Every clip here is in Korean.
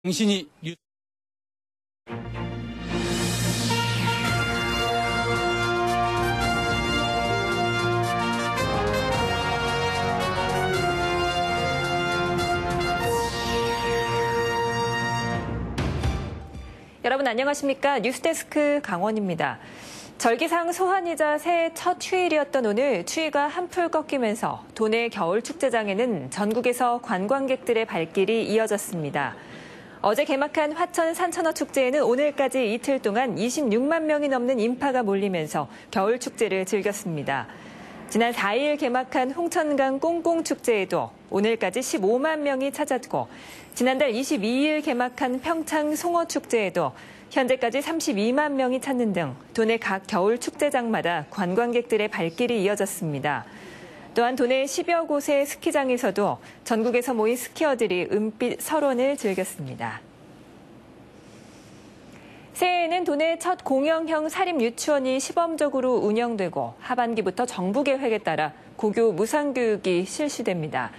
당신이 여러분 안녕하십니까? 뉴스데스크 강원입니다. 절기상 소환이자 새해 첫 휴일이었던 오늘 추위가 한풀 꺾이면서 도내 겨울 축제장에는 전국에서 관광객들의 발길이 이어졌습니다. 어제 개막한 화천 산천어 축제에는 오늘까지 이틀 동안 26만 명이 넘는 인파가 몰리면서 겨울 축제를 즐겼습니다. 지난 4일 개막한 홍천강 꽁꽁축제에도 오늘까지 15만 명이 찾았고 지난달 22일 개막한 평창 송어축제에도 현재까지 32만 명이 찾는 등 도내 각 겨울 축제장마다 관광객들의 발길이 이어졌습니다. 또한 도내 10여 곳의 스키장에서도 전국에서 모인 스키어들이 은빛 설원을 즐겼습니다. 새해에는 도내 첫 공영형 사립유치원이 시범적으로 운영되고 하반기부터 정부 계획에 따라 고교 무상교육이 실시됩니다.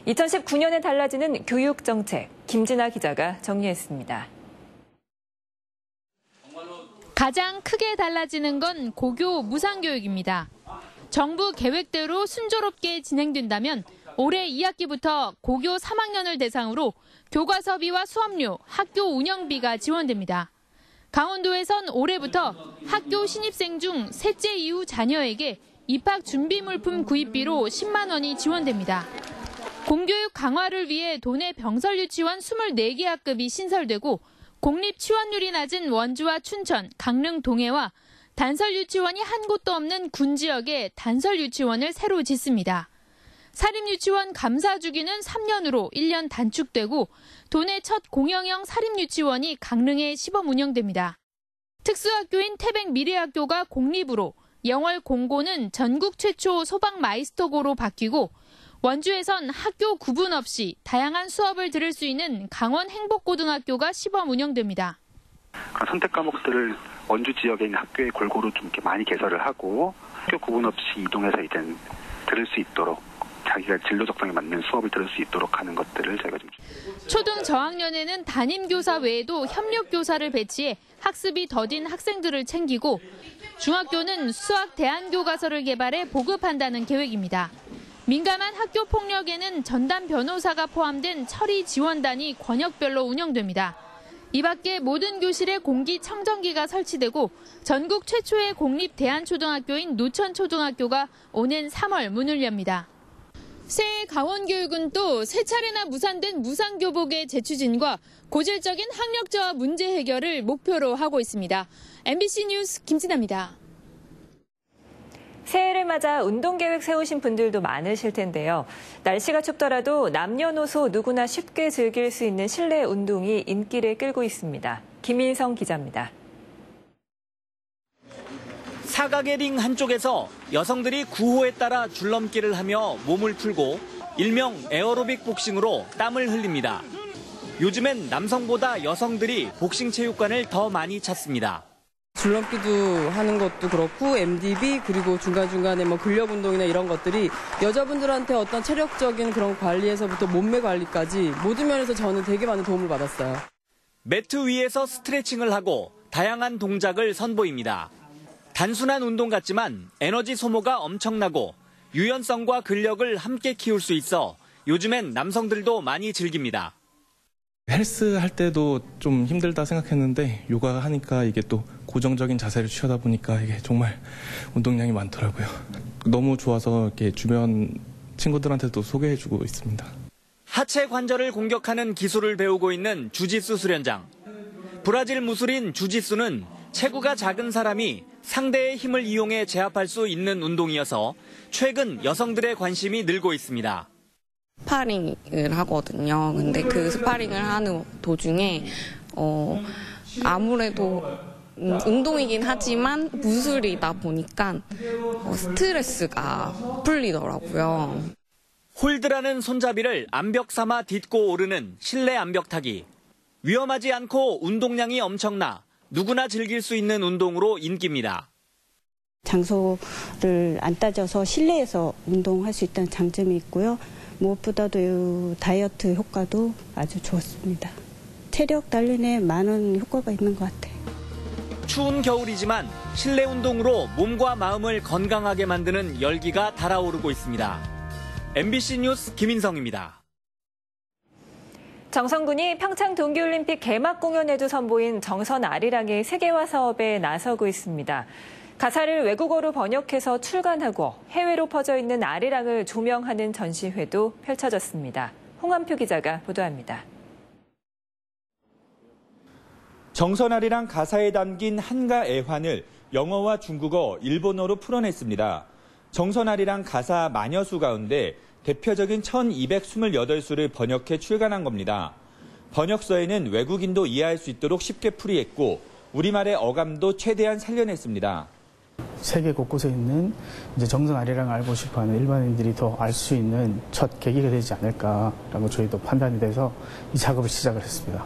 2019년에 달라지는 교육정책, 김진아 기자가 정리했습니다. 가장 크게 달라지는 건 고교 무상교육입니다. 정부 계획대로 순조롭게 진행된다면 올해 2학기부터 고교 3학년을 대상으로 교과서비와 수업료, 학교 운영비가 지원됩니다. 강원도에선 올해부터 학교 신입생 중 셋째 이후 자녀에게 입학 준비 물품 구입비로 10만 원이 지원됩니다. 공교육 강화를 위해 도내 병설유치원 24개 학급이 신설되고 공립 취원율이 낮은 원주와 춘천, 강릉 동해와 단설유치원이 한 곳도 없는 군 지역에 단설유치원을 새로 짓습니다. 사립유치원 감사 주기는 3년으로 1년 단축되고 도내 첫 공영형 사립유치원이 강릉에 시범 운영됩니다. 특수학교인 태백미래학교가 공립으로 영월 공고는 전국 최초 소방 마이스터고로 바뀌고 원주에선 학교 구분 없이 다양한 수업을 들을 수 있는 강원 행복고등학교가 시범 운영됩니다. 선택 과목들을 원주 지역에 있는 학교에 골고루 좀 이렇게 많이 개설을 하고 학교 구분 없이 이동해서 이제 들을 수 있도록 자기가 진로 적성에 맞는 수업을 들을 수 있도록 하는 것들을 저희가 좀. 초등 저학년에는 담임교사 외에도 협력교사를 배치해 학습이 더딘 학생들을 챙기고 중학교는 수학 대안교과서를 개발해 보급한다는 계획입니다. 민감한 학교 폭력에는 전담 변호사가 포함된 처리 지원단이 권역별로 운영됩니다. 이 밖에 모든 교실에 공기청정기가 설치되고 전국 최초의 공립 대안초등학교인 노천초등학교가 오는 3월 문을 엽니다. 새해 강원교육은 또 세 차례나 무산된 무상교복의 재추진과 고질적인 학력 저하 문제 해결을 목표로 하고 있습니다. MBC 뉴스 김진아입니다. 새해를 맞아 운동계획 세우신 분들도 많으실 텐데요. 날씨가 춥더라도 남녀노소 누구나 쉽게 즐길 수 있는 실내 운동이 인기를 끌고 있습니다. 김인성 기자입니다. 사각의 링 한쪽에서 여성들이 구호에 따라 줄넘기를 하며 몸을 풀고 일명 에어로빅 복싱으로 땀을 흘립니다. 요즘엔 남성보다 여성들이 복싱 체육관을 더 많이 찾습니다. 줄넘기도 하는 것도 그렇고 MDB 그리고 중간중간에 근력 운동이나 이런 것들이 여자분들한테 어떤 체력적인 그런 관리에서부터 몸매 관리까지 모든 면에서 저는 되게 많은 도움을 받았어요. 매트 위에서 스트레칭을 하고 다양한 동작을 선보입니다. 단순한 운동 같지만 에너지 소모가 엄청나고 유연성과 근력을 함께 키울 수 있어 요즘엔 남성들도 많이 즐깁니다. 헬스 할 때도 좀 힘들다 생각했는데 요가 하니까 이게 또 고정적인 자세를 취하다 보니까 이게 정말 운동량이 많더라고요. 너무 좋아서 이렇게 주변 친구들한테도 소개해주고 있습니다. 하체 관절을 공격하는 기술을 배우고 있는 주짓수 수련장. 브라질 무술인 주짓수는 체구가 작은 사람이 상대의 힘을 이용해 제압할 수 있는 운동이어서 최근 여성들의 관심이 늘고 있습니다. 스파링을 하거든요. 근데 그 스파링을 하는 도중에 아무래도 운동이긴 하지만 무술이다 보니까 스트레스가 풀리더라고요. 홀드라는 손잡이를 암벽 삼아 딛고 오르는 실내 암벽타기. 위험하지 않고 운동량이 엄청나 누구나 즐길 수 있는 운동으로 인기입니다. 장소를 안 따져서 실내에서 운동할 수 있다는 장점이 있고요. 무엇보다도 다이어트 효과도 아주 좋습니다. 체력 단련에 많은 효과가 있는 것 같아요. 추운 겨울이지만 실내 운동으로 몸과 마음을 건강하게 만드는 열기가 달아오르고 있습니다. MBC 뉴스 김인성입니다. 정성군이 평창 동계올림픽 개막 공연에도 선보인 정선 아리랑의 세계화 사업에 나서고 있습니다. 가사를 외국어로 번역해서 출간하고 해외로 퍼져 있는 아리랑을 조명하는 전시회도 펼쳐졌습니다. 홍한표 기자가 보도합니다. 정선아리랑 가사에 담긴 한가 애환을 영어와 중국어, 일본어로 풀어냈습니다. 정선아리랑 가사 마녀수 가운데 대표적인 1228수를 번역해 출간한 겁니다. 번역서에는 외국인도 이해할 수 있도록 쉽게 풀이했고 우리말의 어감도 최대한 살려냈습니다. 세계 곳곳에 있는 정선 아리랑을 알고 싶어하는 일반인들이 더 알 수 있는 첫 계기가 되지 않을까라고 저희도 판단이 돼서 이 작업을 시작을 했습니다.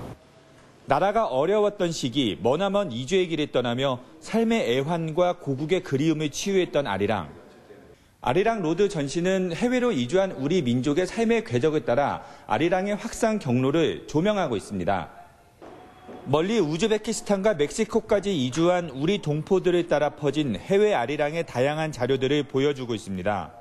나라가 어려웠던 시기 머나먼 이주의 길을 떠나며 삶의 애환과 고국의 그리움을 치유했던 아리랑. 아리랑 로드 전시는 해외로 이주한 우리 민족의 삶의 궤적을 따라 아리랑의 확산 경로를 조명하고 있습니다. 멀리 우즈베키스탄과 멕시코까지 이주한 우리 동포들을 따라 퍼진 해외 아리랑의 다양한 자료들을 보여주고 있습니다.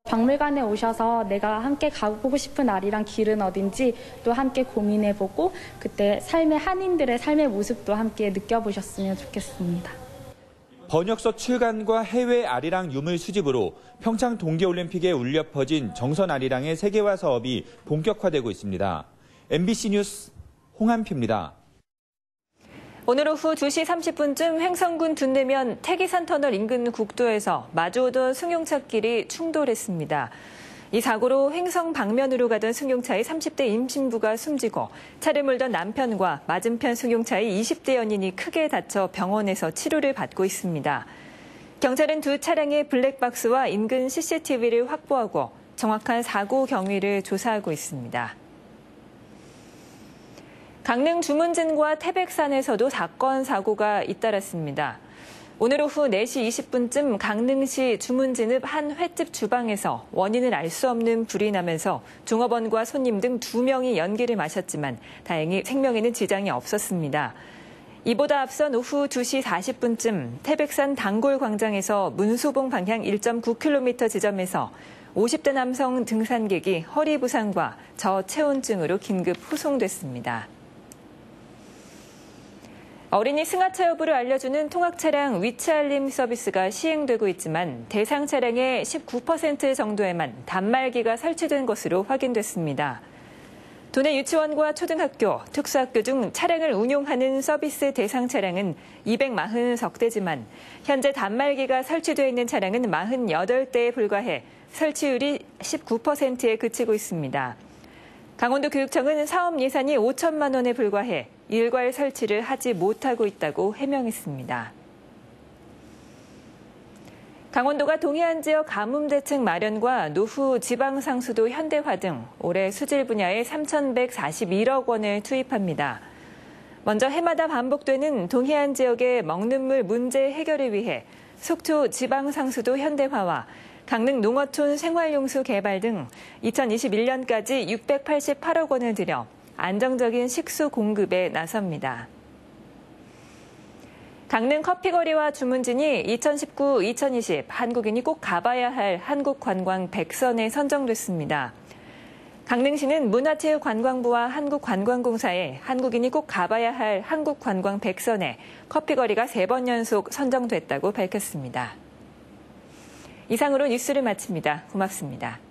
박물관에 오셔서 내가 함께 가보고 싶은 아리랑 길은 어딘지 또 함께 고민해보고 그때 삶의 한인들의 삶의 모습도 함께 느껴보셨으면 좋겠습니다. 번역서 출간과 해외 아리랑 유물 수집으로 평창 동계올림픽에 울려 퍼진 정선 아리랑의 세계화 사업이 본격화되고 있습니다. MBC 뉴스 홍한표입니다. 오늘 오후 2시 30분쯤 횡성군 둔내면 태기산 터널 인근 국도에서 마주오던 승용차끼리 충돌했습니다. 이 사고로 횡성 방면으로 가던 승용차의 30대 임신부가 숨지고 차를 몰던 남편과 맞은편 승용차의 20대 연인이 크게 다쳐 병원에서 치료를 받고 있습니다. 경찰은 두 차량의 블랙박스와 인근 CCTV를 확보하고 정확한 사고 경위를 조사하고 있습니다. 강릉 주문진과 태백산에서도 사건 사고가 잇따랐습니다. 오늘 오후 4시 20분쯤 강릉시 주문진읍 한 횟집 주방에서 원인을 알 수 없는 불이 나면서 종업원과 손님 등 2명이 연기를 마셨지만 다행히 생명에는 지장이 없었습니다. 이보다 앞선 오후 2시 40분쯤 태백산 단골 광장에서 문소봉 방향 1.9km 지점에서 50대 남성 등산객이 허리 부상과 저체온증으로 긴급 후송됐습니다. 어린이 승하차 여부를 알려주는 통학차량 위치 알림 서비스가 시행되고 있지만 대상 차량의 19% 정도에만 단말기가 설치된 것으로 확인됐습니다. 도내 유치원과 초등학교, 특수학교 등 차량을 운용하는 서비스 대상 차량은 240석 대지만 현재 단말기가 설치되어 있는 차량은 48대에 불과해 설치율이 19%에 그치고 있습니다. 강원도교육청은 사업 예산이 5천만 원에 불과해 일괄 설치를 하지 못하고 있다고 해명했습니다. 강원도가 동해안 지역 가뭄 대책 마련과 노후 지방상수도 현대화 등 올해 수질 분야에 3,141억 원을 투입합니다. 먼저 해마다 반복되는 동해안 지역의 먹는 물 문제 해결을 위해 속초 지방상수도 현대화와 강릉 농어촌 생활용수 개발 등 2021년까지 688억 원을 들여 안정적인 식수 공급에 나섭니다. 강릉 커피거리와 주문진이 2019-2020 한국인이 꼭 가봐야 할 한국관광 100선에 선정됐습니다. 강릉시는 문화체육관광부와 한국관광공사에 한국인이 꼭 가봐야 할 한국관광 100선에 커피거리가 3번 연속 선정됐다고 밝혔습니다. 이상으로 뉴스를 마칩니다. 고맙습니다.